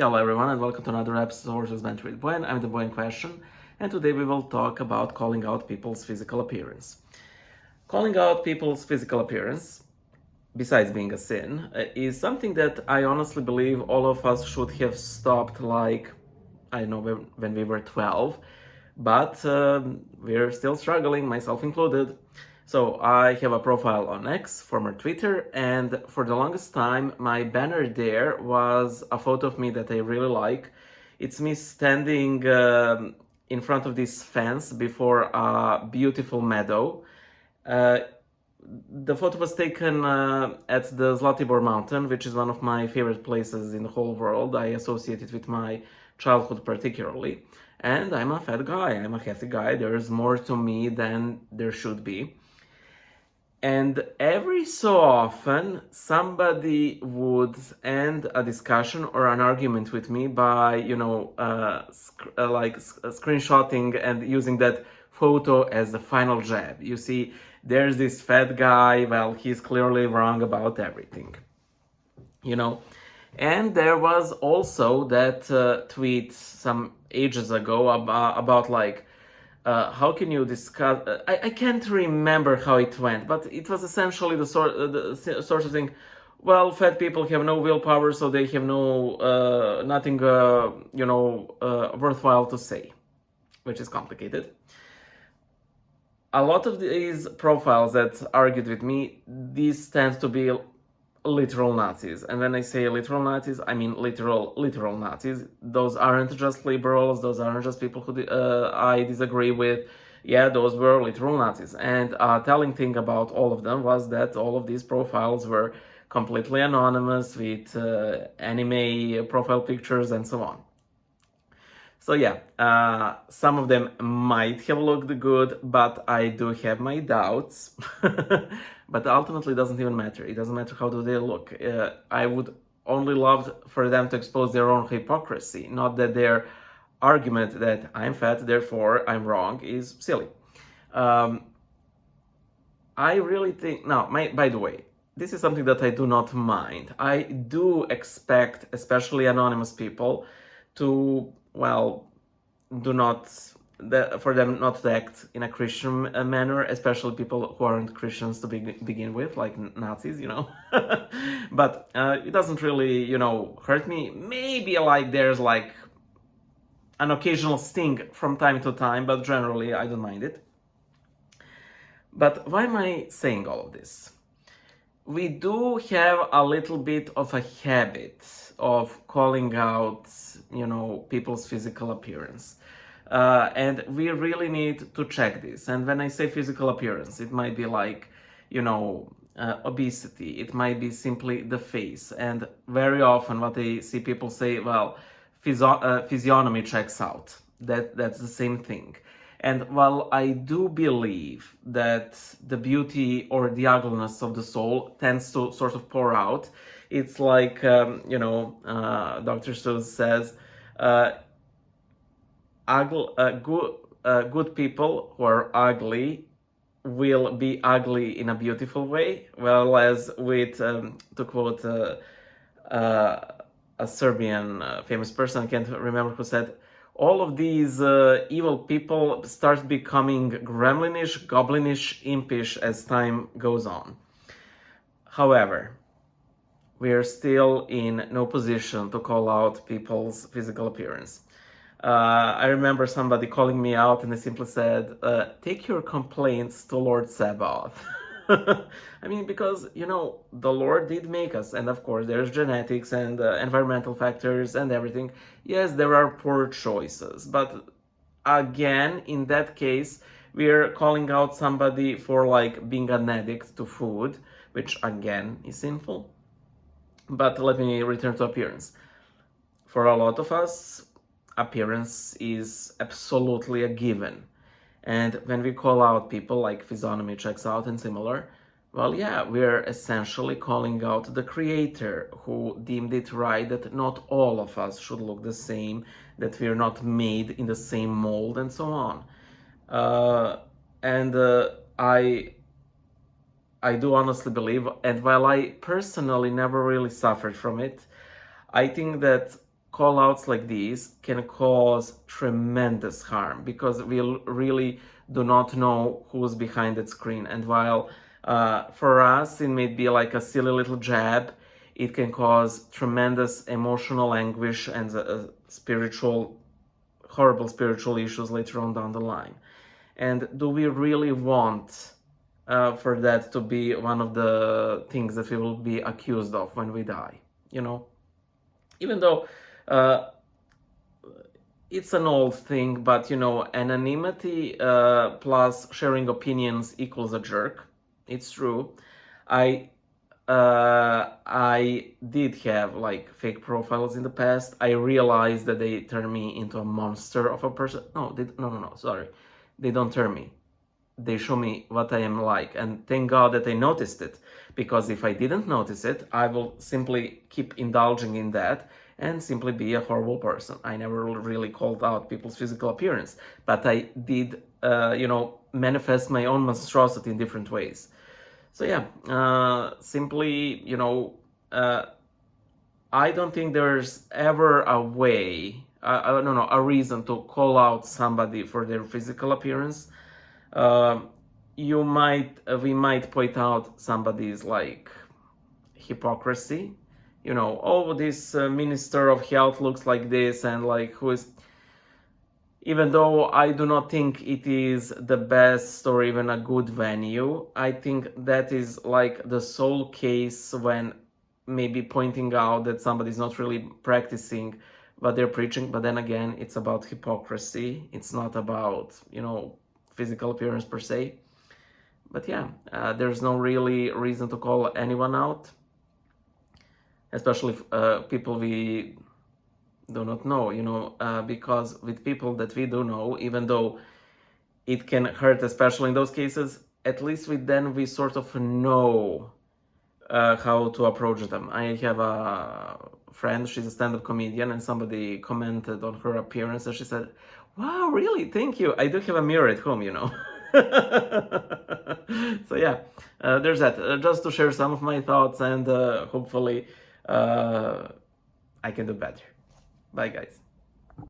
Hello everyone and welcome to another episode of Horses Meant with Boyan. I'm the boy in question, and today we will talk about calling out people's physical appearance. Calling out people's physical appearance, besides being a sin, is something that I honestly believe all of us should have stopped I know, when we were 12, but we're still struggling, myself included. So I have a profile on X, former Twitter, and for the longest time, my banner there was a photo of me that I really like. It's me standing in front of this fence before a beautiful meadow. Uh, the photo was taken at the Zlatibor mountain, which is one of my favorite places in the whole world. I associate it with my childhood particularly. And I'm a fat guy, I'm a healthy guy. There's more to me than there should be. And every so often, somebody would end a discussion or an argument with me by, screenshotting and using that photo as the final jab. You see, there's this fat guy, well, he's clearly wrong about everything, you know. And there was also that tweet some ages ago about how can you discuss? I can't remember how it went, but it was essentially the sort of thing. Well, fat people have no willpower, so they have nothing worthwhile to say, which is complicated. A lot of these profiles that argued with me, these tend to be literal Nazis. And when I say literal Nazis, I mean literal Nazis. Those aren't just liberals, those aren't just people who I disagree with. Yeah, those were literal Nazis. And a telling thing about all of them was that all of these profiles were completely anonymous with anime profile pictures and so on. So yeah, some of them might have looked good, but I do have my doubts. But ultimately, it doesn't even matter. It doesn't matter how do they look. I would only love for them to expose their own hypocrisy, not that their argument that I'm fat, therefore I'm wrong, is silly. I really think... Now, by the way, this is something that I do not mind. I do expect, especially anonymous people, to, well, for them not to act in a Christian manner, especially people who aren't Christians to begin with, like Nazis, But it doesn't really, hurt me. Maybe there's an occasional sting from time to time, but generally I don't mind it. But why am I saying all of this? We do have a little bit of a habit of calling out, people's physical appearance. And we really need to check this. And when I say physical appearance, it might be obesity. It might be simply the face. And very often what I see people say, well, physiognomy checks out. That's the same thing. And while I do believe that the beauty or the ugliness of the soul tends to sort of pour out, it's like, Dr. Seuss says, good people who are ugly will be ugly in a beautiful way, whereas to quote a Serbian famous person, I can't remember who said, all of these evil people start becoming gremlinish, goblinish, impish as time goes on. However, we are still in no position to call out people's physical appearance. I remember somebody calling me out and they simply said, take your complaints to Lord Sabaoth. I mean, because, the Lord did make us, and of course there's genetics and environmental factors and everything. Yes, there are poor choices, but again, in that case, we're calling out somebody for being an addict to food, which again is sinful. But let me return to appearance. For a lot of us, appearance is absolutely a given. And when we call out people like physiognomy checks out and similar, well, yeah, we're essentially calling out the creator who deemed it right that not all of us should look the same, that we're not made in the same mold and so on. I do honestly believe, and while I personally never really suffered from it, I think that call-outs like these can cause tremendous harm, because we really do not know who's behind that screen. And while for us it may be like a silly little jab, it can cause tremendous emotional anguish and horrible spiritual issues later on down the line. And do we really want for that to be one of the things that we will be accused of when we die? Even though it's an old thing, but anonymity plus sharing opinions equals a jerk. It's true. I did have like fake profiles in the past. I realized that they turn me into a monster of a person. No, sorry. They don't turn me. They show me what I am like, and thank God that I noticed it, because if I didn't notice it, I will simply keep indulging in that and simply be a horrible person. I never really called out people's physical appearance, but I did, manifest my own monstrosity in different ways. So yeah, simply, I don't think there's ever a way, a reason to call out somebody for their physical appearance. We might point out somebody's like hypocrisy, oh, this minister of health looks like this, and like who is, even though I do not think it is the best or even a good venue, I think that is like the sole case when maybe pointing out that somebody's not really practicing what they're preaching. But then again, it's about hypocrisy. It's not about, physical appearance per se. But yeah, there's no really reason to call anyone out, especially people we do not know, because with people that we do know, even though it can hurt, especially in those cases, at least with them we sort of know how to approach them. I have a friend, she's a stand-up comedian, and somebody commented on her appearance, and she said, "Wow, really? Thank you. I do have a mirror at home." So yeah, there's that. Just to share some of my thoughts, and hopefully I can do better. Bye, guys.